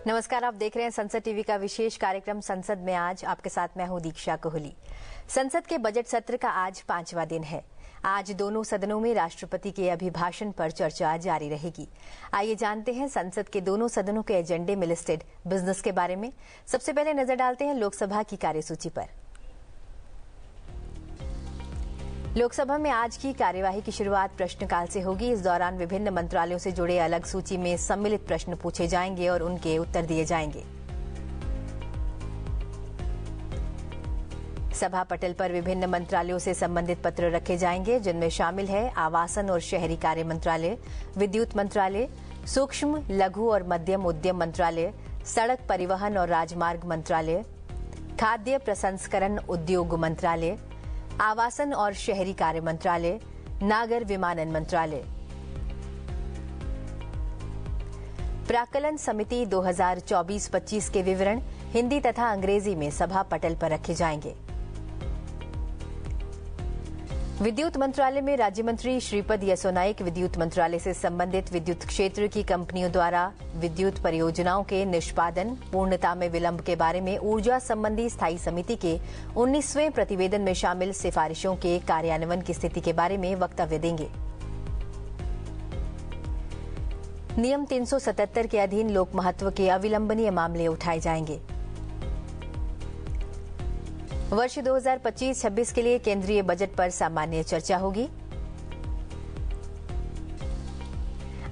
नमस्कार, आप देख रहे हैं संसद टीवी का विशेष कार्यक्रम संसद में। आज आपके साथ मैं हूं दीक्षा कोहली। संसद के बजट सत्र का आज 5वां दिन है। आज दोनों सदनों में राष्ट्रपति के अभिभाषण पर चर्चा जारी रहेगी। आइए जानते हैं संसद के दोनों सदनों के एजेंडे में लिस्टेड बिजनेस के बारे में। सबसे पहले नजर डालते हैं लोकसभा की कार्यसूची पर। लोकसभा में आज की कार्यवाही की शुरुआत प्रश्नकाल से होगी। इस दौरान विभिन्न मंत्रालयों से जुड़े अलग सूची में सम्मिलित प्रश्न पूछे जाएंगे और उनके उत्तर दिए जाएंगे। सभा पटल पर विभिन्न मंत्रालयों से संबंधित पत्र रखे जाएंगे, जिनमें शामिल है आवासन और शहरी कार्य मंत्रालय, विद्युत मंत्रालय, सूक्ष्म लघु और मध्यम उद्यम मंत्रालय, सड़क परिवहन और राजमार्ग मंत्रालय, खाद्य प्रसंस्करण उद्योग मंत्रालय, आवासन और शहरी कार्य मंत्रालय, नागर विमानन मंत्रालय। प्राक्कलन समिति 2024-25 के विवरण हिंदी तथा अंग्रेजी में सभा पटल पर रखे जाएंगे। विद्युत मंत्रालय में राज्य मंत्री श्रीपद यसो नाइक विद्युत मंत्रालय से संबंधित विद्युत क्षेत्र की कंपनियों द्वारा विद्युत परियोजनाओं के निष्पादन पूर्णता में विलंब के बारे में ऊर्जा संबंधी स्थायी समिति के 19वें प्रतिवेदन में शामिल सिफारिशों के कार्यान्वयन की स्थिति के बारे में वक्तव्य देंगे। नियम 377 के अधीन लोक महत्व के अविलंबनीय मामले उठाए जाएंगे। वर्ष 2025-26 के लिए केंद्रीय बजट पर सामान्य चर्चा होगी।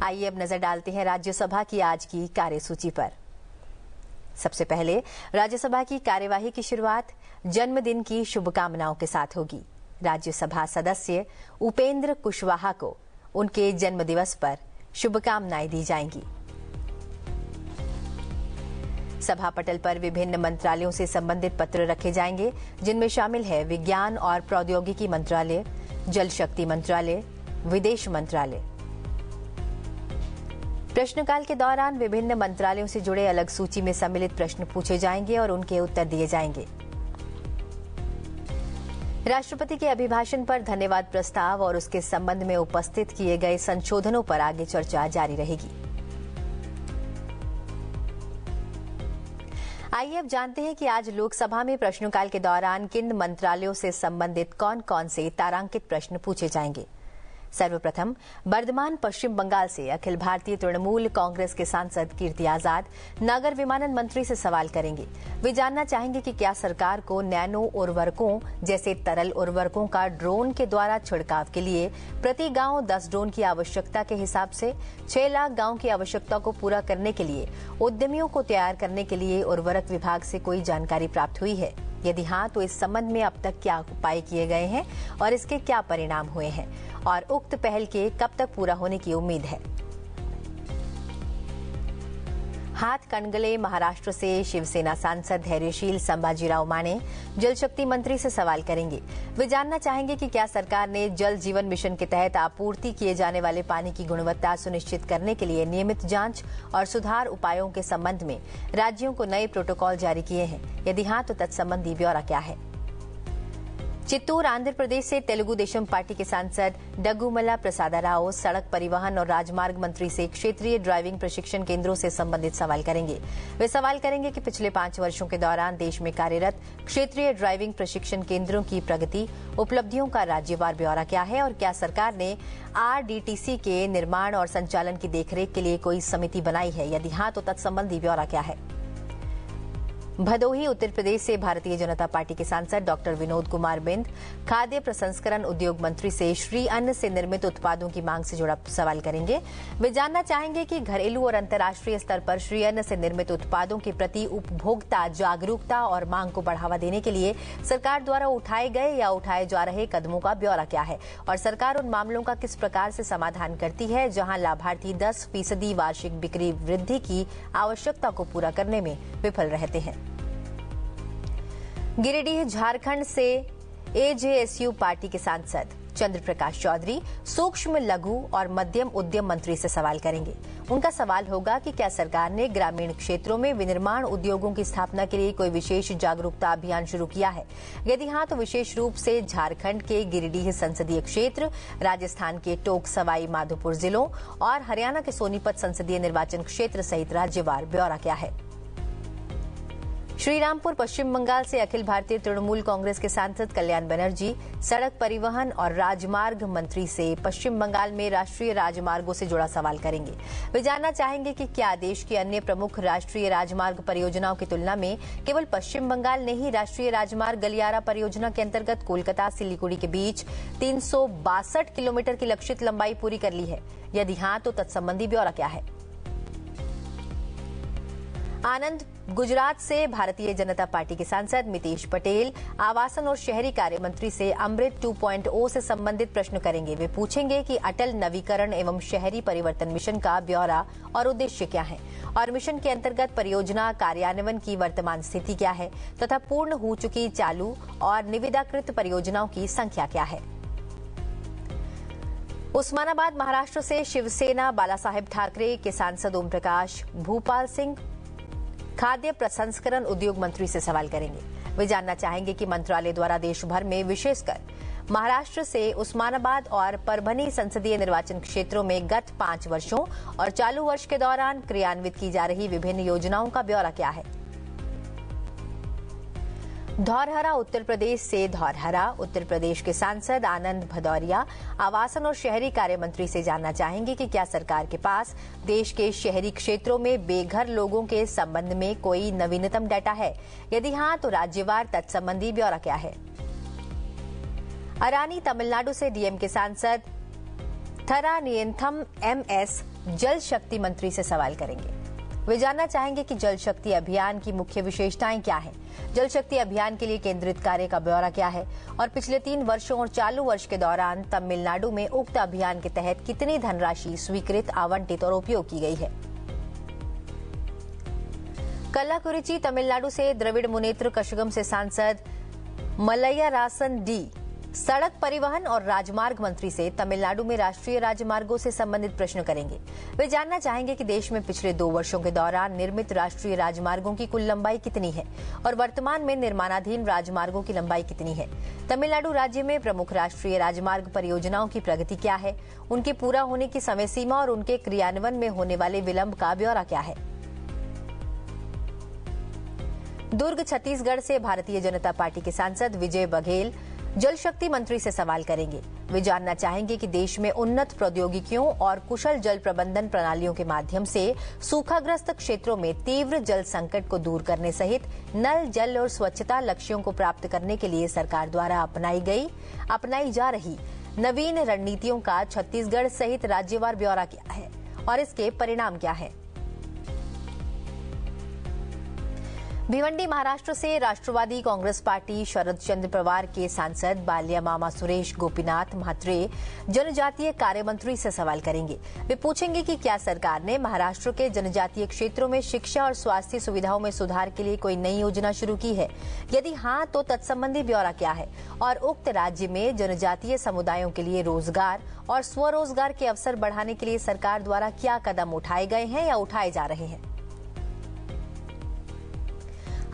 आइए अब नजर डालते हैं राज्यसभा की आज की कार्यसूची पर। सबसे पहले राज्यसभा की कार्यवाही की शुरुआत जन्मदिन की शुभकामनाओं के साथ होगी। राज्यसभा सदस्य उपेंद्र कुशवाहा को उनके जन्मदिवस पर शुभकामनाएं दी जाएंगी। सभा पटल पर विभिन्न मंत्रालयों से संबंधित पत्र रखे जाएंगे, जिनमें शामिल है विज्ञान और प्रौद्योगिकी मंत्रालय, जल शक्ति मंत्रालय, विदेश मंत्रालय। प्रश्नकाल के दौरान विभिन्न मंत्रालयों से जुड़े अलग सूची में सम्मिलित प्रश्न पूछे जाएंगे और उनके उत्तर दिए जाएंगे। राष्ट्रपति के अभिभाषण पर धन्यवाद प्रस्ताव और उसके संबंध में उपस्थित किए गए संशोधनों पर आगे चर्चा जारी रहेगी। आइए अब जानते हैं कि आज लोकसभा में प्रश्नकाल के दौरान किन मंत्रालयों से संबंधित कौन कौन से तारांकित प्रश्न पूछे जाएंगे। सर्वप्रथम वर्धमान पश्चिम बंगाल से अखिल भारतीय तृणमूल कांग्रेस के सांसद कीर्ति आजाद नागर विमानन मंत्री से सवाल करेंगे। वे जानना चाहेंगे कि क्या सरकार को नैनो उर्वरकों जैसे तरल उर्वरकों का ड्रोन के द्वारा छिड़काव के लिए प्रति गांव 10 ड्रोन की आवश्यकता के हिसाब से 6 लाख गांव की आवश्यकता को पूरा करने के लिए उद्यमियों को तैयार करने के लिए उर्वरक विभाग से कोई जानकारी प्राप्त हुई है। यदि हाँ, तो इस संबंध में अब तक क्या उपाय किए गए हैं और इसके क्या परिणाम हुए हैं और उक्त पहल के कब तक पूरा होने की उम्मीद है। हाथ कणगले महाराष्ट्र से शिवसेना सांसद धैर्यशील संभाजीराव माने जल शक्ति मंत्री से सवाल करेंगे। वे जानना चाहेंगे कि क्या सरकार ने जल जीवन मिशन के तहत आपूर्ति किए जाने वाले पानी की गुणवत्ता सुनिश्चित करने के लिए नियमित जांच और सुधार उपायों के संबंध में राज्यों को नए प्रोटोकॉल जारी किए हैं। यदि हाँ, तो तत्संबंधी ब्यौरा क्या है। चित्तूर आंध्र प्रदेश से तेलुगु देशम पार्टी के सांसद डगुमला प्रसाद राव सड़क परिवहन और राजमार्ग मंत्री से क्षेत्रीय ड्राइविंग प्रशिक्षण केंद्रों से संबंधित सवाल करेंगे। वे सवाल करेंगे कि पिछले 5 वर्षों के दौरान देश में कार्यरत क्षेत्रीय ड्राइविंग प्रशिक्षण केंद्रों की प्रगति, उपलब्धियों का राज्यवार ब्यौरा क्या है और क्या सरकार ने RDTC के निर्माण और संचालन की देखरेख के लिए कोई समिति बनाई है। यदि हाँ, तो तत्संबंधी ब्यौरा क्या है। भदोही उत्तर प्रदेश से भारतीय जनता पार्टी के सांसद डॉक्टर विनोद कुमार बिंद खाद्य प्रसंस्करण उद्योग मंत्री से श्री अन्न से निर्मित उत्पादों की मांग से जुड़ा सवाल करेंगे। वे जानना चाहेंगे कि घरेलू और अंतर्राष्ट्रीय स्तर पर श्री अन्न से निर्मित उत्पादों के प्रति उपभोक्ता जागरूकता और मांग को बढ़ावा देने के लिए सरकार द्वारा उठाए गए या उठाए जा रहे कदमों का ब्यौरा क्या है और सरकार उन मामलों का किस प्रकार से समाधान करती है जहां लाभार्थी 10% वार्षिक बिक्री वृद्धि की आवश्यकता को पूरा करने में विफल रहते हैं। गिरिडीह झारखंड से AJSU पार्टी के सांसद चंद्र प्रकाश चौधरी सूक्ष्म लघु और मध्यम उद्यम मंत्री से सवाल करेंगे। उनका सवाल होगा कि क्या सरकार ने ग्रामीण क्षेत्रों में विनिर्माण उद्योगों की स्थापना के लिए कोई विशेष जागरूकता अभियान शुरू किया है। यदि हाँ, तो विशेष रूप से झारखंड के गिरिडीह संसदीय क्षेत्र, राजस्थान के टोंक सवाई माधोपुर जिलों और हरियाणा के सोनीपत संसदीय निर्वाचन क्षेत्र सहित राज्यवार ब्यौरा क्या है। श्रीरामपुर पश्चिम बंगाल से अखिल भारतीय तृणमूल कांग्रेस के सांसद कल्याण बनर्जी सड़क परिवहन और राजमार्ग मंत्री से पश्चिम बंगाल में राष्ट्रीय राजमार्गों से जुड़ा सवाल करेंगे। वे जानना चाहेंगे कि क्या देश की अन्य प्रमुख राष्ट्रीय राजमार्ग परियोजनाओं की तुलना में केवल पश्चिम बंगाल ने ही राष्ट्रीय राजमार्ग गलियारा परियोजना के अंतर्गत कोलकाता सिलीगुड़ी के बीच 362 किलोमीटर की लक्षित लंबाई पूरी कर ली है। यदि हाँ, तो तत्संबंधी ब्यौरा क्या है? आनंद गुजरात से भारतीय जनता पार्टी के सांसद मितेश पटेल आवासन और शहरी कार्य मंत्री से अमृत 2.0 से संबंधित प्रश्न करेंगे। वे पूछेंगे कि अटल नवीकरण एवं शहरी परिवर्तन मिशन का ब्यौरा और उद्देश्य क्या है और मिशन के अंतर्गत परियोजना कार्यान्वयन की वर्तमान स्थिति क्या है तथा पूर्ण हो चुकी चालू और निविदाकृत परियोजनाओं की संख्या क्या है। उस्मानाबाद महाराष्ट्र से शिवसेना बाला साहेब ठाकरे के सांसद ओम प्रकाश भूपाल सिंह खाद्य प्रसंस्करण उद्योग मंत्री से सवाल करेंगे। वे जानना चाहेंगे कि मंत्रालय द्वारा देश भर में विशेषकर महाराष्ट्र से उस्मानाबाद और परभनी संसदीय निर्वाचन क्षेत्रों में गत 5 वर्षों और चालू वर्ष के दौरान क्रियान्वित की जा रही विभिन्न योजनाओं का ब्यौरा क्या है। धौरहरा उत्तर प्रदेश से धौरहरा उत्तर प्रदेश के सांसद आनंद भदौरिया आवासन और शहरी कार्य मंत्री से जानना चाहेंगे कि क्या सरकार के पास देश के शहरी क्षेत्रों में बेघर लोगों के संबंध में कोई नवीनतम डाटा है। यदि हाँ, तो राज्यवार तत्संबंधी ब्यौरा क्या है। अरानी तमिलनाडु से डीएम के सांसद थरानियंथम एमएस जल शक्ति मंत्री से सवाल करेंगे। वे जानना चाहेंगे कि जल शक्ति अभियान की मुख्य विशेषताएं क्या हैं, जल शक्ति अभियान के लिए केंद्रित कार्य का ब्यौरा क्या है और पिछले 3 वर्षों और चालू वर्ष के दौरान तमिलनाडु में उक्त अभियान के तहत कितनी धनराशि स्वीकृत, आवंटित और उपयोग की गई है। कल्लाकुरिची तमिलनाडु से द्रविड़ मुनेत्र कशगम से सांसद मलैया रासन डी सड़क परिवहन और राजमार्ग मंत्री से तमिलनाडु में राष्ट्रीय राजमार्गों से संबंधित प्रश्न करेंगे। वे जानना चाहेंगे कि देश में पिछले 2 वर्षों के दौरान निर्मित राष्ट्रीय राजमार्गों की कुल लंबाई कितनी है और वर्तमान में निर्माणाधीन राजमार्गों की लंबाई कितनी है। तमिलनाडु राज्य में प्रमुख राष्ट्रीय राजमार्ग परियोजनाओं की प्रगति क्या है, उनके पूरा होने की समय सीमा और उनके क्रियान्वयन में होने वाले विलंब का ब्यौरा क्या है। दुर्ग छत्तीसगढ़ से भारतीय जनता पार्टी के सांसद विजय बघेल जल शक्ति मंत्री से सवाल करेंगे। वे जानना चाहेंगे कि देश में उन्नत प्रौद्योगिकियों और कुशल जल प्रबंधन प्रणालियों के माध्यम से सूखाग्रस्त क्षेत्रों में तीव्र जल संकट को दूर करने सहित नल जल और स्वच्छता लक्ष्यों को प्राप्त करने के लिए सरकार द्वारा अपनाई जा रही नवीन रणनीतियों का छत्तीसगढ़ सहित राज्यवार ब्यौरा क्या है और इसके परिणाम क्या है। भिवंडी महाराष्ट्र से राष्ट्रवादी कांग्रेस पार्टी शरद चंद्र पवार के सांसद बालिया मामा सुरेश गोपीनाथ म्हात्रे जनजातीय कार्य मंत्री से सवाल करेंगे। वे पूछेंगे कि क्या सरकार ने महाराष्ट्र के जनजातीय क्षेत्रों में शिक्षा और स्वास्थ्य सुविधाओं में सुधार के लिए कोई नई योजना शुरू की है। यदि हाँ, तो तत्संबंधी ब्यौरा क्या है और उक्त राज्य में जनजातीय समुदायों के लिए रोजगार और स्वरोजगार के अवसर बढ़ाने के लिए सरकार द्वारा क्या कदम उठाए गए हैं या उठाए जा रहे हैं।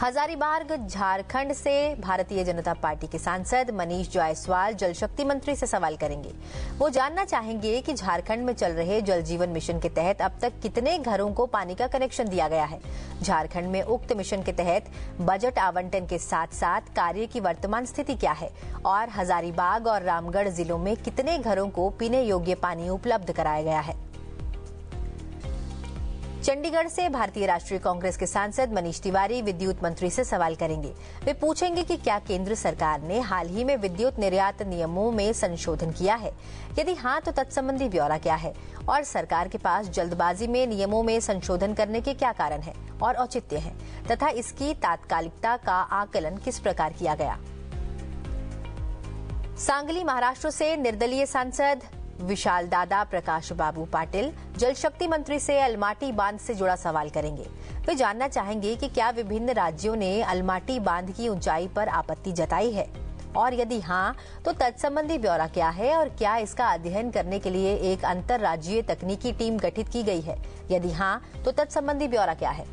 हजारीबाग झारखंड से भारतीय जनता पार्टी के सांसद मनीष जायसवाल जल शक्ति मंत्री से सवाल करेंगे। वो जानना चाहेंगे कि झारखंड में चल रहे जल जीवन मिशन के तहत अब तक कितने घरों को पानी का कनेक्शन दिया गया है। झारखंड में उक्त मिशन के तहत बजट आवंटन के साथ साथ कार्य की वर्तमान स्थिति क्या है और हजारीबाग और रामगढ़ जिलों में कितने घरों को पीने योग्य पानी उपलब्ध कराया गया है। चंडीगढ़ से भारतीय राष्ट्रीय कांग्रेस के सांसद मनीष तिवारी विद्युत मंत्री से सवाल करेंगे। वे पूछेंगे कि क्या केंद्र सरकार ने हाल ही में विद्युत निर्यात नियमों में संशोधन किया है। यदि हाँ, तो तत्संबंधी ब्यौरा क्या है और सरकार के पास जल्दबाजी में नियमों में संशोधन करने के क्या कारण है और औचित्य है तथा इसकी तात्कालिकता का आकलन किस प्रकार किया गया। सांगली महाराष्ट्र से निर्दलीय सांसद विशाल दादा प्रकाश बाबू पाटिल जल शक्ति मंत्री से अलमाटी बांध से जुड़ा सवाल करेंगे। वे जानना चाहेंगे कि क्या विभिन्न राज्यों ने अलमाटी बांध की ऊंचाई पर आपत्ति जताई है और यदि हाँ, तो तत्संबंधी ब्यौरा क्या है और क्या इसका अध्ययन करने के लिए एक अंतर्राज्यीय तकनीकी टीम गठित की गई है। यदि हाँ, तो तत्संबंधी ब्यौरा क्या है।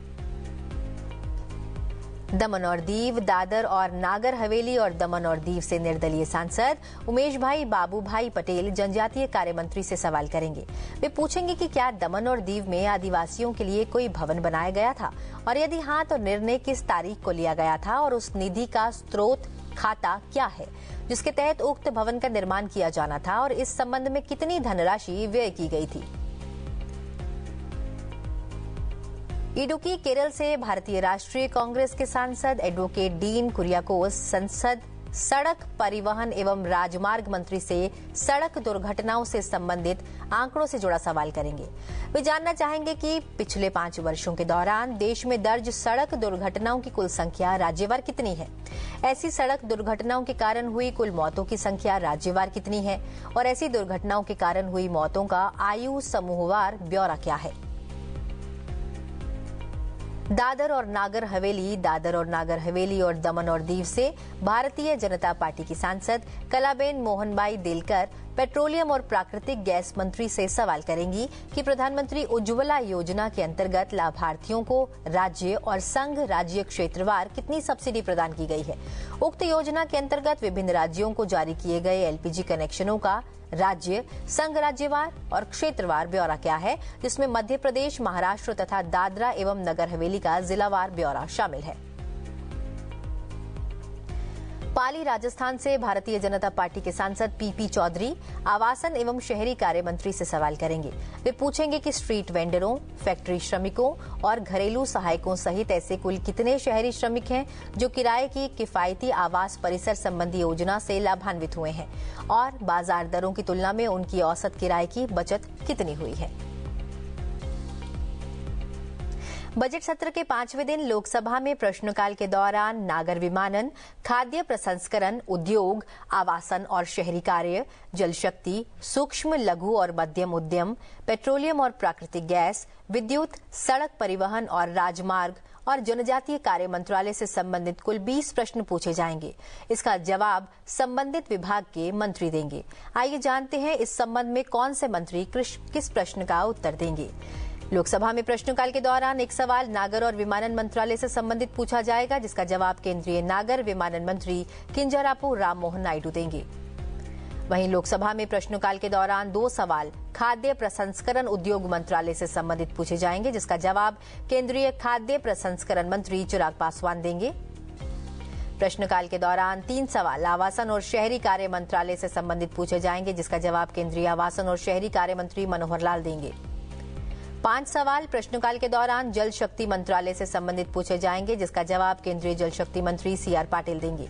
दमन और दीव, दादर और नागर हवेली और दमन और दीव से निर्दलीय सांसद उमेश भाई बाबू भाई पटेल जनजातीय कार्य मंत्री से सवाल करेंगे। वे पूछेंगे कि क्या दमन और दीव में आदिवासियों के लिए कोई भवन बनाया गया था और यदि हाँ तो निर्णय किस तारीख को लिया गया था और उस निधि का स्रोत खाता क्या है जिसके तहत उक्त भवन का निर्माण किया जाना था और इस संबंध में कितनी धनराशि व्यय की गई थी। इडुक्की केरल से भारतीय राष्ट्रीय कांग्रेस के सांसद एडवोकेट डीन कुरियाकोस संसद सड़क परिवहन एवं राजमार्ग मंत्री से सड़क दुर्घटनाओं से संबंधित आंकड़ों से जुड़ा सवाल करेंगे। वे जानना चाहेंगे कि पिछले 5 वर्षों के दौरान देश में दर्ज सड़क दुर्घटनाओं की कुल संख्या राज्यवार कितनी है, ऐसी सड़क दुर्घटनाओं के कारण हुई कुल मौतों की संख्या राज्यवार कितनी है और ऐसी दुर्घटनाओं के कारण हुई मौतों का आयु समूहवार ब्यौरा क्या है। दादर और नागर हवेली और दमन और दीव से भारतीय जनता पार्टी की सांसद कलाबेन मोहनबाई देलकर पेट्रोलियम और प्राकृतिक गैस मंत्री से सवाल करेंगी कि प्रधानमंत्री उज्ज्वला योजना के अंतर्गत लाभार्थियों को राज्य और संघ राज्य क्षेत्रवार कितनी सब्सिडी प्रदान की गई है। उक्त योजना के अंतर्गत विभिन्न राज्यों को जारी किए गए एलपीजी कनेक्शनों का राज्य, संघ राज्यवार और क्षेत्रवार ब्यौरा क्या है, जिसमें मध्य प्रदेश, महाराष्ट्र तथा दादरा एवं नगर हवेली का जिलावार ब्यौरा शामिल है। पाली राजस्थान से भारतीय जनता पार्टी के सांसद पीपी चौधरी आवासन एवं शहरी कार्य मंत्री से सवाल करेंगे। वे पूछेंगे कि स्ट्रीट वेंडरों, फैक्ट्री श्रमिकों और घरेलू सहायकों सहित ऐसे कुल कितने शहरी श्रमिक हैं जो किराए की किफायती आवास परिसर संबंधी योजना से लाभान्वित हुए हैं और बाजार दरों की तुलना में उनकी औसत किराए की बचत कितनी हुई है। बजट सत्र के 5वें दिन लोकसभा में प्रश्नकाल के दौरान नागर विमानन, खाद्य प्रसंस्करण, उद्योग, आवासन और शहरी कार्य, जल शक्ति, सूक्ष्म लघु और मध्यम उद्यम, पेट्रोलियम और प्राकृतिक गैस, विद्युत, सड़क परिवहन और राजमार्ग और जनजातीय कार्य मंत्रालय से संबंधित कुल 20 प्रश्न पूछे जाएंगे। इसका जवाब संबंधित विभाग के मंत्री देंगे। आइए जानते हैं इस संबंध में कौन से मंत्री किस प्रश्न का उत्तर देंगे। लोकसभा में प्रश्नकाल के दौरान एक सवाल नागर और विमानन मंत्रालय से संबंधित पूछा जाएगा, जिसका जवाब केंद्रीय नागर विमानन मंत्री किंजरापू राममोहन नायडू देंगे। वहीं लोकसभा में प्रश्नकाल के दौरान 2 सवाल खाद्य प्रसंस्करण उद्योग मंत्रालय से संबंधित पूछे जाएंगे, जिसका जवाब केंद्रीय खाद्य प्रसंस्करण मंत्री चिराग पासवान देंगे। प्रश्नकाल के दौरान 3 सवाल आवासन और शहरी कार्य मंत्रालय से संबंधित पूछे जाएंगे, जिसका जवाब केंद्रीय आवासन और शहरी कार्य मंत्री मनोहर लाल देंगे। 5 सवाल प्रश्नकाल के दौरान जल शक्ति मंत्रालय से संबंधित पूछे जाएंगे, जिसका जवाब केंद्रीय जल शक्ति मंत्री सीआर पाटिल देंगे।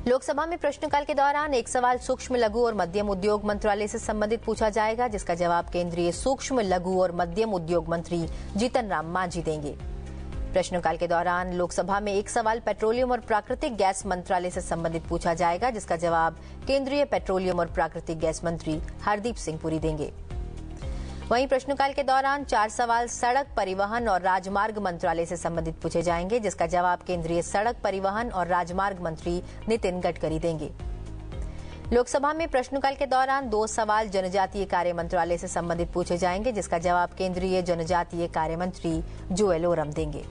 लोकसभा में प्रश्नकाल के दौरान एक सवाल सूक्ष्म लघु और मध्यम उद्योग मंत्रालय से संबंधित पूछा जाएगा, जिसका जवाब केंद्रीय सूक्ष्म लघु और मध्यम उद्योग मंत्री जीतन राम मांझी देंगे। प्रश्नकाल के दौरान लोकसभा में एक सवाल पेट्रोलियम और प्राकृतिक गैस मंत्रालय से संबंधित पूछा जाएगा, जिसका जवाब केंद्रीय पेट्रोलियम और प्राकृतिक गैस मंत्री हरदीप सिंह पुरी देंगे। वहीं प्रश्नकाल के दौरान 4 सवाल सड़क परिवहन और राजमार्ग मंत्रालय से संबंधित पूछे जाएंगे, जिसका जवाब केंद्रीय सड़क परिवहन और राजमार्ग मंत्री नितिन गडकरी देंगे। लोकसभा में प्रश्नकाल के दौरान 2 सवाल जनजातीय कार्य मंत्रालय से संबंधित पूछे जाएंगे, जिसका जवाब केंद्रीय जनजातीय कार्य मंत्री जोएल ओरम देंगे।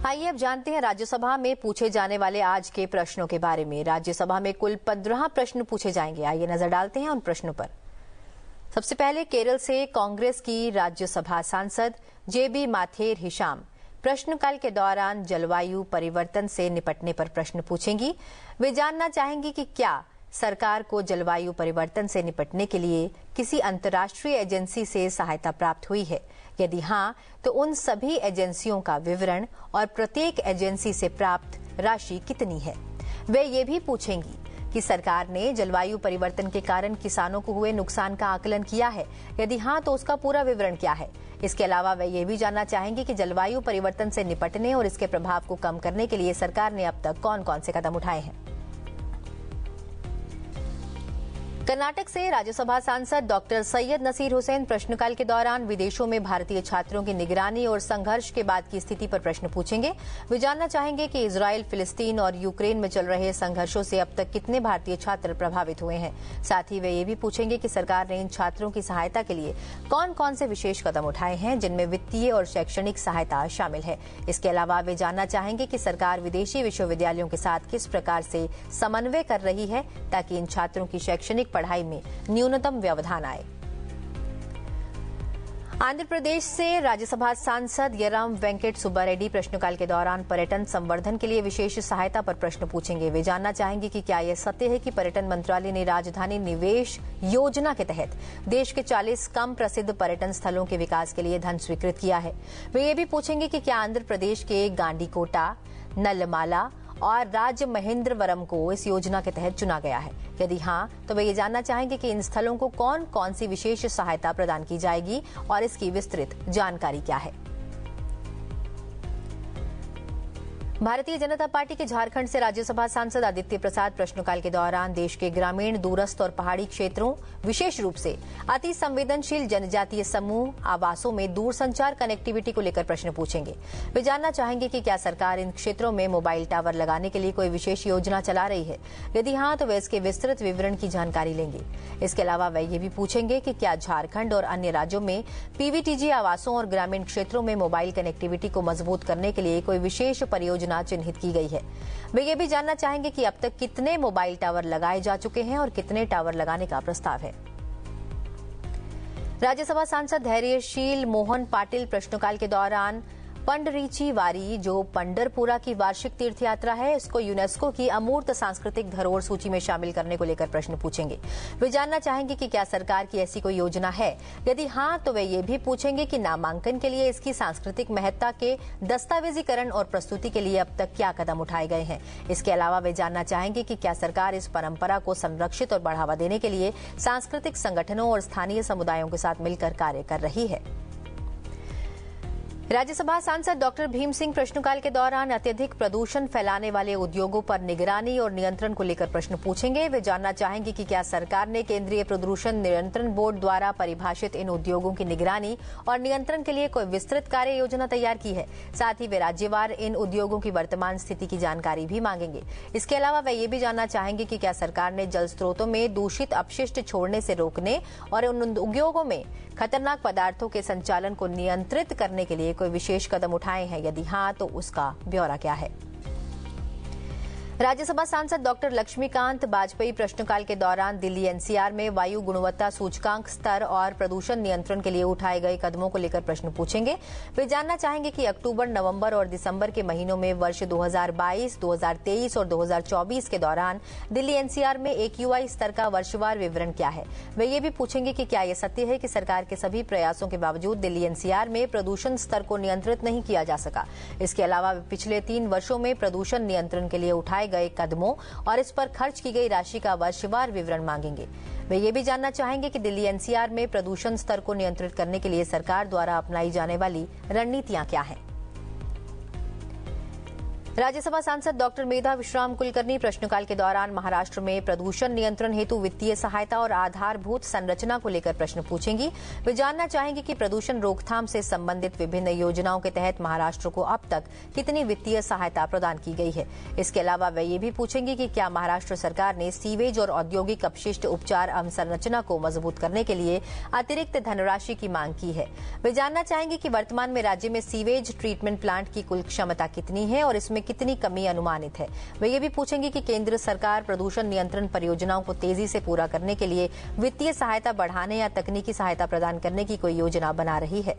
आइए अब जानते हैं राज्यसभा में पूछे जाने वाले आज के प्रश्नों के बारे में। राज्यसभा में कुल 15 प्रश्न पूछे जाएंगे। आइए नजर डालते हैं उन प्रश्नों पर। सबसे पहले केरल से कांग्रेस की राज्यसभा सांसद जेबी माथेर हिशाम प्रश्नकाल के दौरान जलवायु परिवर्तन से निपटने पर प्रश्न पूछेंगी। वे जानना चाहेंगी कि क्या सरकार को जलवायु परिवर्तन से निपटने के लिए किसी अंतर्राष्ट्रीय एजेंसी से सहायता प्राप्त हुई है। यदि हाँ, तो उन सभी एजेंसियों का विवरण और प्रत्येक एजेंसी से प्राप्त राशि कितनी है। वे ये भी पूछेंगी कि सरकार ने जलवायु परिवर्तन के कारण किसानों को हुए नुकसान का आकलन किया है। यदि हाँ, तो उसका पूरा विवरण क्या है। इसके अलावा वे ये भी जानना चाहेंगे कि जलवायु परिवर्तन से निपटने और इसके प्रभाव को कम करने के लिए सरकार ने अब तक कौन कौन से कदम उठाए हैं। कर्नाटक से राज्यसभा सांसद डॉक्टर सैयद नसीर हुसैन प्रश्नकाल के दौरान विदेशों में भारतीय छात्रों की निगरानी और संघर्ष के बाद की स्थिति पर प्रश्न पूछेंगे। वे जानना चाहेंगे कि इजरायल, फिलिस्तीन और यूक्रेन में चल रहे संघर्षों से अब तक कितने भारतीय छात्र प्रभावित हुए हैं। साथ ही वे ये भी पूछेंगे कि सरकार ने इन छात्रों की सहायता के लिए कौन कौन से विशेष कदम उठाए हैं, जिनमें वित्तीय और शैक्षणिक सहायता शामिल है। इसके अलावा वे जानना चाहेंगे कि सरकार विदेशी विश्वविद्यालयों के साथ किस प्रकार से समन्वय कर रही है ताकि इन छात्रों की शैक्षणिक पढ़ाई में न्यूनतम व्यवधान आए। आंध्र प्रदेश से राज्यसभा सांसद यराम वेंकट सुब्बा रेड्डी प्रश्नकाल के दौरान पर्यटन संवर्धन के लिए विशेष सहायता पर प्रश्न पूछेंगे। वे जानना चाहेंगे कि क्या यह सत्य है कि पर्यटन मंत्रालय ने राजधानी निवेश योजना के तहत देश के 40 कम प्रसिद्ध पर्यटन स्थलों के विकास के लिए धन स्वीकृत किया है। वे ये भी पूछेंगे कि क्या आंध्र प्रदेश के गांडीकोटा, नलमाला और राजमहेंद्रवरम को इस योजना के तहत चुना गया है। यदि हाँ, तो वे ये जानना चाहेंगे कि इन स्थलों को कौन कौन सी विशेष सहायता प्रदान की जाएगी और इसकी विस्तृत जानकारी क्या है। भारतीय जनता पार्टी के झारखंड से राज्यसभा सांसद आदित्य प्रसाद प्रश्नकाल के दौरान देश के ग्रामीण, दूरस्थ और पहाड़ी क्षेत्रों, विशेष रूप से अति संवेदनशील जनजातीय समूह आवासों में दूरसंचार कनेक्टिविटी को लेकर प्रश्न पूछेंगे। वे जानना चाहेंगे कि क्या सरकार इन क्षेत्रों में मोबाइल टावर लगाने के लिए कोई विशेष योजना चला रही है। यदि हाँ, तो वे इसके विस्तृत विवरण की जानकारी लेंगे। इसके अलावा वे ये भी पूछेंगे कि क्या झारखंड और अन्य राज्यों में पीवीटीजी आवासों और ग्रामीण क्षेत्रों में मोबाइल कनेक्टिविटी को मजबूत करने के लिए कोई विशेष परियोजना चिन्हित की गई है। वे ये भी जानना चाहेंगे कि अब तक कितने मोबाइल टावर लगाए जा चुके हैं और कितने टावर लगाने का प्रस्ताव है। राज्यसभा सांसद धैर्यशील मोहन पाटिल प्रश्नकाल के दौरान पंडरीची वारी, जो पंडरपुरा की वार्षिक तीर्थ यात्रा है, इसको यूनेस्को की अमूर्त सांस्कृतिक धरोहर सूची में शामिल करने को लेकर प्रश्न पूछेंगे। वे जानना चाहेंगे कि क्या सरकार की ऐसी कोई योजना है। यदि हाँ, तो वे ये भी पूछेंगे कि नामांकन के लिए इसकी सांस्कृतिक महत्ता के दस्तावेजीकरण और प्रस्तुति के लिए अब तक क्या कदम उठाए गए हैं। इसके अलावा वे जानना चाहेंगे कि क्या सरकार इस परंपरा को संरक्षित और बढ़ावा देने के लिए सांस्कृतिक संगठनों और स्थानीय समुदायों के साथ मिलकर कार्य कर रही है। राज्यसभा सांसद डॉक्टर भीम सिंह प्रश्नकाल के दौरान अत्यधिक प्रदूषण फैलाने वाले उद्योगों पर निगरानी और नियंत्रण को लेकर प्रश्न पूछेंगे। वे जानना चाहेंगे कि क्या सरकार ने केंद्रीय प्रदूषण नियंत्रण बोर्ड द्वारा परिभाषित इन उद्योगों की निगरानी और नियंत्रण के लिए कोई विस्तृत कार्य योजना तैयार की है। साथ ही वे राज्यवार इन उद्योगों की वर्तमान स्थिति की जानकारी भी मांगेंगे। इसके अलावा वे ये भी जानना चाहेंगे कि क्या सरकार ने जल स्रोतों में दूषित अपशिष्ट छोड़ने से रोकने और उन उद्योगों में खतरनाक पदार्थों के संचालन को नियंत्रित करने के लिए कोई विशेष कदम उठाए हैं। यदि हाँ, तो उसका ब्यौरा क्या है। राज्यसभा सांसद डॉक्टर लक्ष्मीकांत बाजपेयी प्रश्नकाल के दौरान दिल्ली एनसीआर में वायु गुणवत्ता सूचकांक स्तर और प्रदूषण नियंत्रण के लिए उठाए गए कदमों को लेकर प्रश्न पूछेंगे। वे जानना चाहेंगे कि अक्टूबर, नवंबर और दिसंबर के महीनों में वर्ष 2022, 2023 और 2024 के दौरान दिल्ली एनसीआर में एक्यूआई स्तर का वर्षवार विवरण क्या है। वे ये भी पूछेंगे कि क्या यह सत्य है कि सरकार के सभी प्रयासों के बावजूद दिल्ली एनसीआर में प्रदूषण स्तर को नियंत्रित नहीं किया जा सका। इसके अलावा वे पिछले 3 वर्षों में प्रदूषण नियंत्रण के लिए उठाए गए कदमों और इस पर खर्च की गई राशि का वर्षवार विवरण मांगेंगे। वे ये भी जानना चाहेंगे कि दिल्ली एनसीआर में प्रदूषण स्तर को नियंत्रित करने के लिए सरकार द्वारा अपनाई जाने वाली रणनीतियां क्या हैं। राज्यसभा सांसद डॉक्टर मेधा विश्राम कुलकर्णी प्रश्नकाल के दौरान महाराष्ट्र में प्रदूषण नियंत्रण हेतु वित्तीय सहायता और आधारभूत संरचना को लेकर प्रश्न पूछेंगी। वे जानना चाहेंगे कि प्रदूषण रोकथाम से संबंधित विभिन्न योजनाओं के तहत महाराष्ट्र को अब तक कितनी वित्तीय सहायता प्रदान की गई है। इसके अलावा वे ये भी पूछेंगे कि क्या महाराष्ट्र सरकार ने सीवेज और औद्योगिक अपशिष्ट उपचार अवसंरचना को मजबूत करने के लिए अतिरिक्त धनराशि की मांग की है। वे जानना चाहेंगे कि वर्तमान में राज्य में सीवेज ट्रीटमेंट प्लांट की कुल क्षमता कितनी है और इसमें कितनी कमी अनुमानित है। वे ये भी पूछेंगे कि केंद्र सरकार प्रदूषण नियंत्रण परियोजनाओं को तेजी से पूरा करने के लिए वित्तीय सहायता बढ़ाने या तकनीकी सहायता प्रदान करने की कोई योजना बना रही है।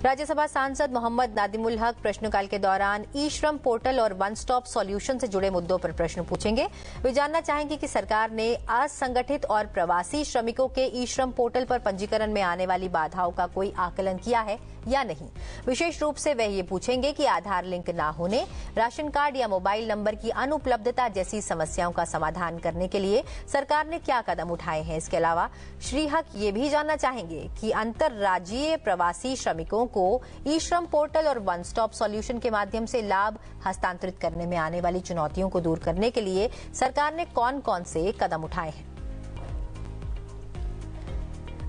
राज्यसभा सांसद मोहम्मद नादिमुल हक प्रश्नकाल के दौरान ई श्रम पोर्टल और वन स्टॉप सॉल्यूशन से जुड़े मुद्दों पर प्रश्न पूछेंगे। वे जानना चाहेंगे कि सरकार ने असंगठित और प्रवासी श्रमिकों के ई श्रम पोर्टल पर पंजीकरण में आने वाली बाधाओं का कोई आकलन किया है या नहीं। विशेष रूप से वे ये पूछेंगे कि आधार लिंक न होने, राशन कार्ड या मोबाइल नंबर की अनुपलब्धता जैसी समस्याओं का समाधान करने के लिए सरकार ने क्या कदम उठाए हैं। इसके अलावा श्री हक ये भी जानना चाहेंगे कि अंतर्राज्यीय प्रवासी श्रमिकों को ई श्रम पोर्टल और वन स्टॉप सॉल्यूशन के माध्यम से लाभ हस्तांतरित करने में आने वाली चुनौतियों को दूर करने के लिए सरकार ने कौन कौन से कदम उठाए हैं।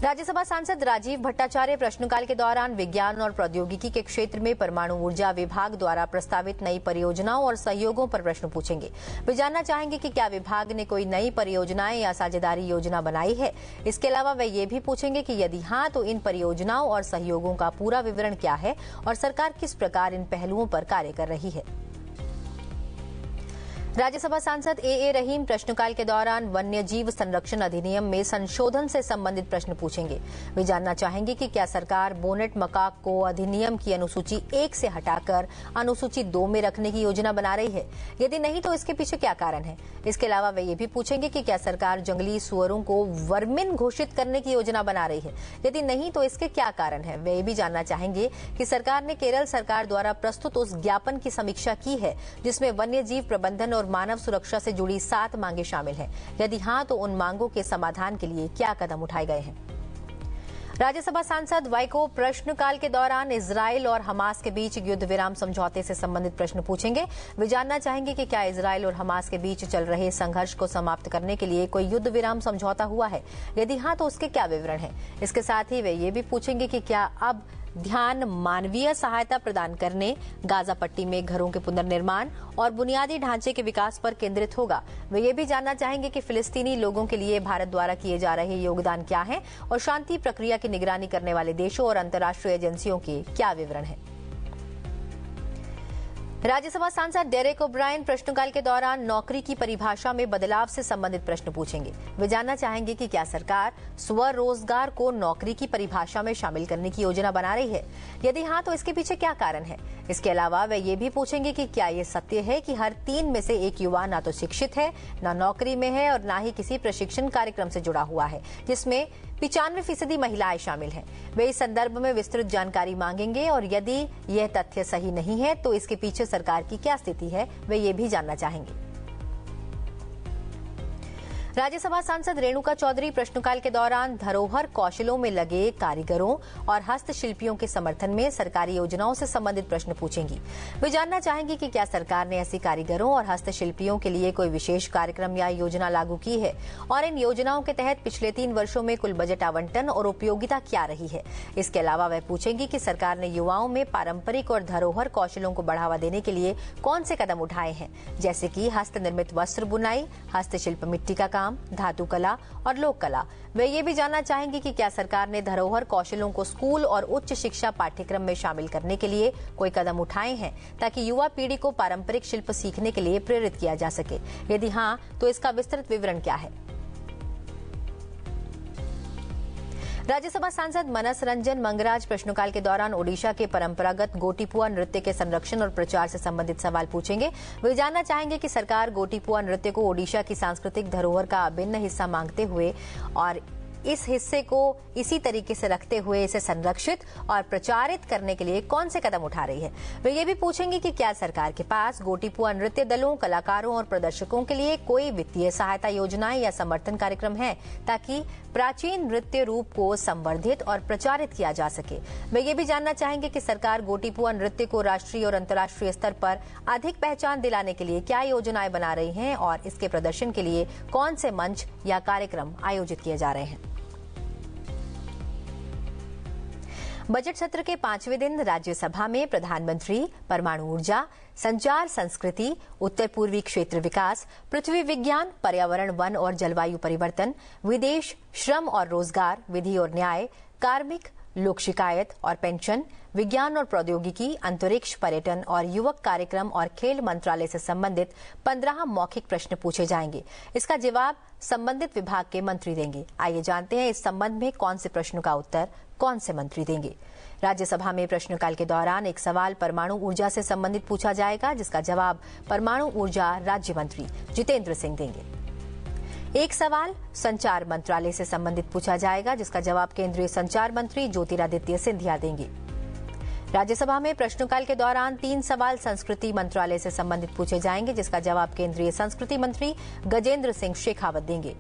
राज्यसभा सांसद राजीव भट्टाचार्य प्रश्नकाल के दौरान विज्ञान और प्रौद्योगिकी के क्षेत्र में परमाणु ऊर्जा विभाग द्वारा प्रस्तावित नई परियोजनाओं और सहयोगों पर प्रश्न पूछेंगे। वे जानना चाहेंगे कि क्या विभाग ने कोई नई परियोजनाएं या साझेदारी योजना बनाई है। इसके अलावा वे ये भी पूछेंगे कि यदि हाँ तो इन परियोजनाओं और सहयोगों का पूरा विवरण क्या है और सरकार किस प्रकार इन पहलुओं पर कार्य कर रही है। राज्यसभा सांसद ए रहीम प्रश्नकाल के दौरान वन्य जीव संरक्षण अधिनियम में संशोधन से संबंधित प्रश्न पूछेंगे। वे जानना चाहेंगे कि क्या सरकार बोनेट मकाक को अधिनियम की अनुसूची 1 से हटाकर अनुसूची 2 में रखने की योजना बना रही है। यदि नहीं तो इसके पीछे क्या कारण है। इसके अलावा वे ये भी पूछेंगे कि क्या सरकार जंगली सुअरों को वर्मिन घोषित करने की योजना बना रही है। यदि नहीं तो इसके क्या कारण है। वे ये भी जानना चाहेंगे कि सरकार ने केरल सरकार द्वारा प्रस्तुत उस ज्ञापन की समीक्षा की है जिसमें वन्य जीव प्रबंधन और मानव सुरक्षा से जुड़ी 7 मांगे शामिल हैं। यदि हाँ तो उन मांगों के समाधान के लिए क्या कदम उठाए गए हैं। राज्यसभा सांसद वाइको प्रश्नकाल के दौरान इजरायल और हमास के बीच युद्ध विराम समझौते से संबंधित प्रश्न पूछेंगे। वे जानना चाहेंगे कि क्या इजरायल और हमास के बीच चल रहे संघर्ष को समाप्त करने के लिए कोई युद्ध विराम समझौता हुआ है। यदि हाँ तो उसके क्या विवरण है। इसके साथ ही वे ये भी पूछेंगे कि क्या अब ध्यान मानवीय सहायता प्रदान करने, गाजा पट्टी में घरों के पुनर्निर्माण और बुनियादी ढांचे के विकास पर केंद्रित होगा। वे ये भी जानना चाहेंगे कि फिलिस्तीनी लोगों के लिए भारत द्वारा किए जा रहे योगदान क्या है और शांति प्रक्रिया की निगरानी करने वाले देशों और अंतर्राष्ट्रीय एजेंसियों के क्या विवरण है। राज्यसभा सांसद डेरेक ओब्रायन प्रश्नकाल के दौरान नौकरी की परिभाषा में बदलाव से संबंधित प्रश्न पूछेंगे। वे जानना चाहेंगे कि क्या सरकार स्वरोजगार को नौकरी की परिभाषा में शामिल करने की योजना बना रही है। यदि हाँ तो इसके पीछे क्या कारण है। इसके अलावा वे ये भी पूछेंगे कि क्या ये सत्य है कि हर 3 में से 1 युवा ना तो शिक्षित है, न नौकरी में है और न ही किसी प्रशिक्षण कार्यक्रम से जुड़ा हुआ है जिसमें 95% महिलाएं शामिल हैं। वे इस संदर्भ में विस्तृत जानकारी मांगेंगे और यदि यह तथ्य सही नहीं है तो इसके पीछे सरकार की क्या स्थिति है, वे ये भी जानना चाहेंगे। राज्यसभा सांसद रेणुका चौधरी प्रश्नकाल के दौरान धरोहर कौशलों में लगे कारीगरों और हस्तशिल्पियों के समर्थन में सरकारी योजनाओं से संबंधित प्रश्न पूछेंगी। वे जानना चाहेंगी कि क्या सरकार ने ऐसे कारीगरों और हस्तशिल्पियों के लिए कोई विशेष कार्यक्रम या योजना लागू की है और इन योजनाओं के तहत पिछले 3 वर्षों में कुल बजट आवंटन और उपयोगिता क्या रही है। इसके अलावा वह पूछेंगी कि सरकार ने युवाओं में पारंपरिक और धरोहर कौशलों को बढ़ावा देने के लिए कौन से कदम उठाए हैं, जैसे कि हस्त निर्मित वस्त्र बुनाई, हस्तशिल्प, मिट्टी का धातु कला और लोक कला। वे ये भी जानना चाहेंगे कि क्या सरकार ने धरोहर कौशलों को स्कूल और उच्च शिक्षा पाठ्यक्रम में शामिल करने के लिए कोई कदम उठाए हैं ताकि युवा पीढ़ी को पारंपरिक शिल्प सीखने के लिए प्रेरित किया जा सके। यदि हाँ तो इसका विस्तृत विवरण क्या है। राज्यसभा सांसद मनस रंजन मंगराज प्रश्नकाल के दौरान ओडिशा के परंपरागत गोटीपुआ नृत्य के संरक्षण और प्रचार से संबंधित सवाल पूछेंगे। वे जानना चाहेंगे कि सरकार गोटीपुआ नृत्य को ओडिशा की सांस्कृतिक धरोहर का अभिन्न हिस्सा मांगते हुए और इस हिस्से को इसी तरीके से रखते हुए इसे संरक्षित और प्रचारित करने के लिए कौन से कदम उठा रही है। वे ये भी पूछेंगे कि क्या सरकार के पास गोटीपुआ नृत्य दलों, कलाकारों और प्रदर्शकों के लिए कोई वित्तीय सहायता योजनाएं या समर्थन कार्यक्रम है ताकि प्राचीन नृत्य रूप को संवर्धित और प्रचारित किया जा सके। वे ये भी जानना चाहेंगे कि सरकार गोटीपुआ नृत्य को राष्ट्रीय और अंतर्राष्ट्रीय स्तर पर अधिक पहचान दिलाने के लिए क्या योजनाएं बना रही हैं और इसके प्रदर्शन के लिए कौन से मंच या कार्यक्रम आयोजित किए जा रहे हैं। बजट सत्र के 5वें दिन राज्यसभा में प्रधानमंत्री परमाणु ऊर्जा, संचार संस्कृति, उत्तर पूर्वी क्षेत्र विकास, पृथ्वी विज्ञान, पर्यावरण, वन और जलवायु परिवर्तन, विदेश, श्रम और रोजगार, विधि और न्याय, कार्मिक, लोक शिकायत और पेंशन, विज्ञान और प्रौद्योगिकी, अंतरिक्ष, पर्यटन और युवक कार्यक्रम और खेल मंत्रालय से संबंधित 15 मौखिक प्रश्न पूछे जाएंगे। इसका जवाब संबंधित विभाग के मंत्री देंगे। आइए जानते हैं इस संबंध में कौन से प्रश्नों का उत्तर कौन से मंत्री देंगे। राज्यसभा में प्रश्नकाल के दौरान एक सवाल परमाणु ऊर्जा से संबंधित पूछा जाएगा, जिसका जवाब परमाणु ऊर्जा राज्य मंत्री जितेंद्र सिंह देंगे। एक सवाल संचार मंत्रालय से संबंधित पूछा जाएगा, जिसका जवाब केंद्रीय संचार मंत्री ज्योतिरादित्य सिंधिया देंगे। राज्यसभा में प्रश्नकाल के दौरान 3 सवाल संस्कृति मंत्रालय से संबंधित पूछे जाएंगे, जिसका जवाब केंद्रीय संस्कृति मंत्री गजेंद्र सिंह शेखावत देंगे।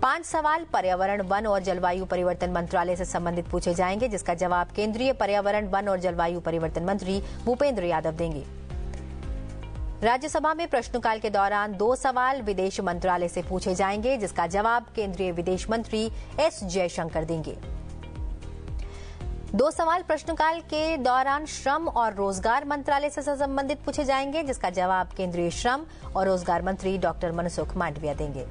5 सवाल पर्यावरण, वन और जलवायु परिवर्तन मंत्रालय से संबंधित पूछे जाएंगे, जिसका जवाब केंद्रीय पर्यावरण, वन और जलवायु परिवर्तन मंत्री भूपेंद्र यादव देंगे। राज्यसभा में प्रश्नकाल के दौरान 2 सवाल विदेश मंत्रालय से पूछे जाएंगे, जिसका जवाब केंद्रीय विदेश मंत्री एस जयशंकर देंगे। 2 सवाल प्रश्नकाल के दौरान श्रम और रोजगार मंत्रालय से संबंधित पूछे जाएंगे, जिसका जवाब केंद्रीय श्रम और रोजगार मंत्री डॉक्टर मनसुख मांडविया देंगे।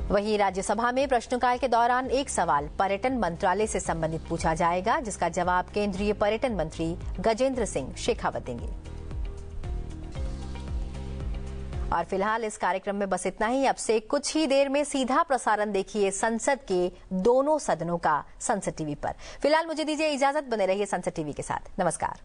वहीं राज्यसभा में प्रश्नकाल के दौरान 1 सवाल पर्यटन मंत्रालय से संबंधित पूछा जाएगा, जिसका जवाब केंद्रीय पर्यटन मंत्री गजेंद्र सिंह शेखावत देंगे। और फिलहाल इस कार्यक्रम में बस इतना ही। अब से कुछ ही देर में सीधा प्रसारण देखिए संसद के दोनों सदनों का संसद टीवी पर। फिलहाल मुझे दीजिए इजाजत, बने रहिए संसद टीवी के साथ। नमस्कार।